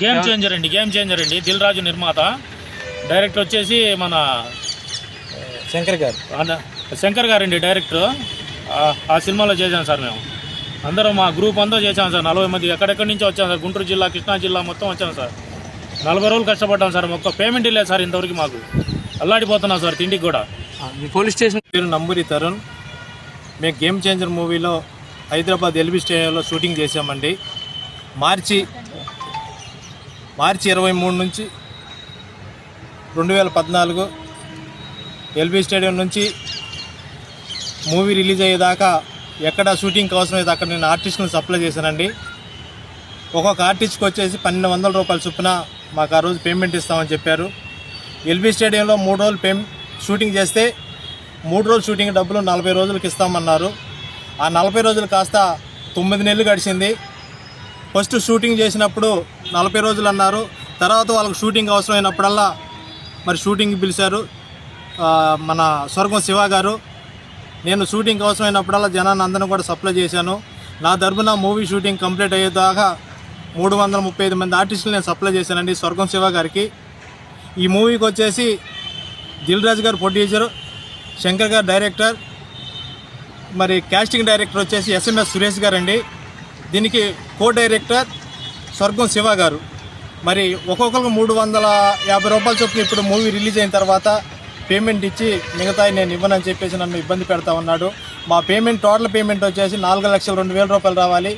Game changer అండి దిల్ రాజు నిర్మాత, director వచ్చేసి మన శంకర్ గారు అండి డైరెక్టర్. ఆ సినిమాలో చేశాను సార్. మేము అందరం మా గ్రూప్ అంతా చేశాం సార్. 40 మంది ఎక్కడెక్కడి నుంచి వచ్చాం సార్. గుంటూరు జిల్లా, కృష్ణా జిల్లా మొత్తం వచ్చాం సార్. 40 రోజులు కష్టపడ్డాం సార్. ఒక్క పేమెంట్ లేదు సార్ ఇంతవరకు. మాకు అల్లాడిపోతున్నాం సార్ తిండికి కూడా. మీ పోలీస్ స్టేషన్ పేరు నంబూరి తరుణ్. మేము గేమ్ చేంజర్ మూవీలో హైదరాబాద్ ఎల్బీ స్టేడియంలో షూటింగ్ చేసామండి. మార్చి 23 నుంచి 2014 ఎల్బీ స్టేడియం నుంచి మూవీ రిలీజ్ అయ్యేదాకా ఎక్కడ షూటింగ్కి అవసరమైతే అక్కడ నేను ఆర్టిస్టులను సప్లై చేశానండి. ఒక్కొక్క ఆర్టిస్ట్కి వచ్చేసి 1200 రూపాయల చొప్పున మాకు ఆ రోజు పేమెంట్ ఇస్తామని చెప్పారు. ఎల్బీ స్టేడియంలో 3 రోజులు షూటింగ్ చేస్తే 3 రోజులు షూటింగ్ డబ్బులు 40 రోజులకి ఇస్తామన్నారు. ఆ 40 రోజులు కాస్త 9 నెలలు గడిచింది. ఫస్ట్ షూటింగ్ చేసినప్పుడు 40 రోజులు అన్నారు. తర్వాత వాళ్ళకి షూటింగ్ అవసరమైనప్పుడల్లా మరి షూటింగ్కి పిలిచారు మన స్వర్గం శివ గారు. నేను షూటింగ్ అవసరమైనప్పుడల్లా జనాన్ని అందరిని కూడా సప్లై చేశాను. నా తరపున మూవీ షూటింగ్ కంప్లీట్ అయ్యేదాకా 335 మంది ఆర్టిస్టులు నేను సప్లై చేశానండి స్వర్గం శివ గారికి. ఈ మూవీకి వచ్చేసి దిల్ రాజు గారు ప్రొడ్యూసర్, శంకర్ గారు డైరెక్టర్, మరి కాస్టింగ్ డైరెక్టర్ వచ్చేసి SMS సురేష్ గారు అండి. దీనికి కో డైరెక్టర్ స్వర్గం శివ గారు. మరి ఒక్కొక్కరికి 350 రూపాయల చొప్పున ఇప్పుడు మూవీ రిలీజ్ అయిన తర్వాత పేమెంట్ ఇచ్చి మిగతా నేను ఇవ్వనని చెప్పేసి నన్ను ఇబ్బంది పెడతా ఉన్నాడు. మా పేమెంట్ టోటల్ పేమెంట్ వచ్చేసి 4,02,000 రూపాయలు రావాలి.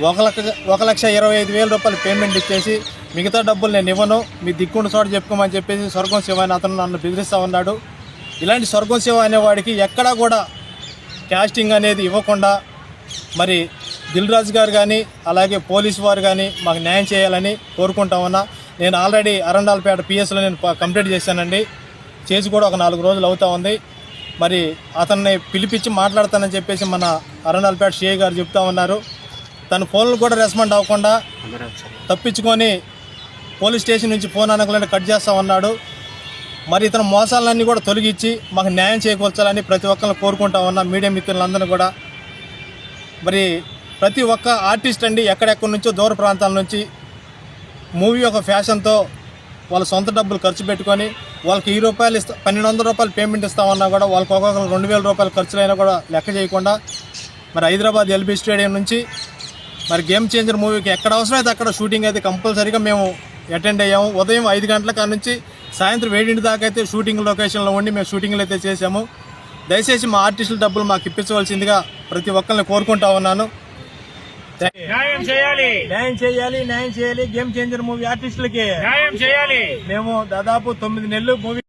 1,25,000 రూపాయలు పేమెంట్ ఇచ్చేసి మిగతా డబ్బులు నేను ఇవ్వను, మీ దిక్కుండు చోట చెప్పుకోమని చెప్పేసి స్వర్గం శివ అని అతను నన్ను బెదిరిస్తూ ఉన్నాడు. ఇలాంటి స్వర్గం శివ అనేవాడికి ఎక్కడా కూడా కాస్టింగ్ అనేది ఇవ్వకుండా మరి దిల్ రాజు గారు కానీ అలాగే పోలీసు వారు కానీ మాకు న్యాయం చేయాలని కోరుకుంటా ఉన్నా. నేను ఆల్రెడీ అరండాలపేట PSలో నేను కంప్లీట్ చేశానండి. చేసి కూడా ఒక 4 రోజులు అవుతా ఉంది. మరి అతన్ని పిలిపించి మాట్లాడతానని చెప్పేసి మన అరండాలపేట CI గారు చెప్తా ఉన్నారు. తన ఫోన్లు కూడా రెస్పాండ్ అవ్వకుండా తప్పించుకొని పోలీస్ స్టేషన్ నుంచి ఫోన్ అనకలేని కట్ చేస్తూ ఉన్నాడు. మరి ఇతను మోసాలన్నీ కూడా తొలగించి మాకు న్యాయం చేకూర్చాలని ప్రతి ఒక్కరిని కోరుకుంటా ఉన్నా. మీడియా మిత్రులందరూ కూడా మరి ప్రతి ఒక్క ఆర్టిస్ట్ అండి ఎక్కడెక్కడి నుంచో దూర ప్రాంతాల నుంచి మూవీ ఒక ఫ్యాషన్తో వాళ్ళ సొంత డబ్బులు ఖర్చు పెట్టుకొని వాళ్ళకి 1000 రూపాయలు 1200 రూపాయలు పేమెంట్ ఇస్తామన్నా కూడా వాళ్ళకి ఒక్కొక్కరు 2000 రూపాయలు ఖర్చులైనా కూడా లెక్క చేయకుండా మరి హైదరాబాద్ ఎల్బీ స్టేడియం నుంచి మరి గేమ్ చేంజర్ మూవీకి ఎక్కడ అవసరమైతే అక్కడ షూటింగ్ అయితే కంపల్సరీగా మేము అటెండ్ అయ్యాము. ఉదయం 5 గంటల కాడ నుంచి సాయంత్రం 7 దాకా అయితే షూటింగ్ లొకేషన్లో ఉండి మేము షూటింగ్లు అయితే చేసాము. దయచేసి మా ఆర్టిస్టుల డబ్బులు మాకు ఇప్పించవలసిందిగా ప్రతి ఒక్కరిని కోరుకుంటా ఉన్నాను. న్యాయం చేయాలి. గేమ్ చేంజర్ మూవీ ఆర్టిస్టులకి న్యాయం చేయాలి. మేము దాదాపు 9 నెలలు మూవీ